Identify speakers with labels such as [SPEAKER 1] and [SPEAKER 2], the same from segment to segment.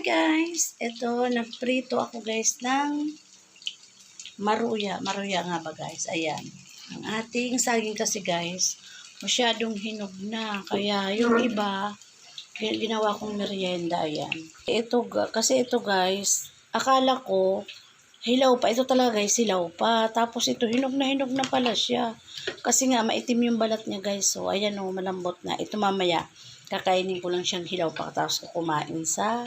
[SPEAKER 1] Guys, ito nagprito ako guys ng maruya. Maruya nga ba guys? Ayan. Ang ating saging kasi guys, masyadong hinog na. Kaya yung iba, ginawa kong merienda. Ayan. Kasi ito guys, akala ko, hilaw pa. Ito talaga guys, hilaw pa. Tapos ito, hinog na pala siya. Kasi nga, maitim yung balat niya guys. So, ayan o, malambot na. Ito mamaya, kakainin ko lang siyang hilaw pa. Tapos kumain sa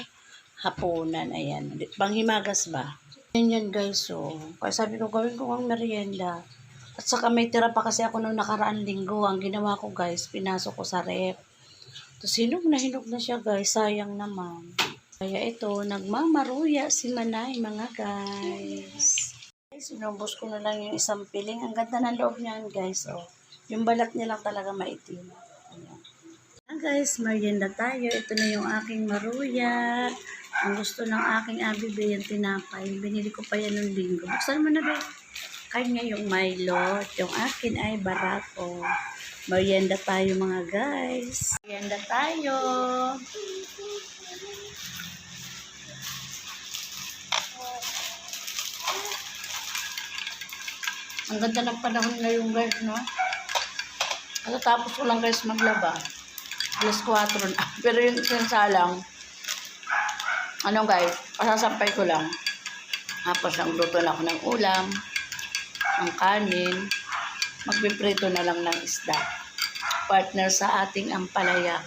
[SPEAKER 1] hapunan. Ayan. Panghimagas ba? Yan guys. So, kaya sabi ko, gawin ko ang merienda. At saka may tira pa kasi ako noong nakaraan linggo. Ang ginawa ko guys, pinasok ko sa rep. Tapos hinog na siya guys. Sayang naman. Kaya ito, nagmamaruya si Manay mga guys. Guys, inubos ko na lang yung isang piling. Ang ganda ng loob niyan guys. Oh. Yung balat niya lang talaga maitim. Ayan. Guys, merienda tayo. Ito na yung aking maruya. Ang gusto ng aking abibe, yung tinapay. Binili ko pa yan ng linggo. Buksan mo na ba? Kanya yung Milo. Yung akin ay barako. Merienda tayo mga guys. Merienda tayo. Ang ganda ng panahon ngayon guys, no? Tapos ko lang guys maglaba. Alas 4 na. Pero yung sinsalang, ano guys, pasasampay ko lang. Tapos nagluto na ako ng ulam, ng kanin, magpiprito na lang ng isda. Partner sa ating ampalaya.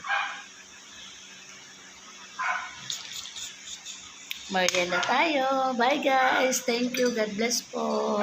[SPEAKER 1] Merienda tayo. Bye guys. Thank you. God bless po.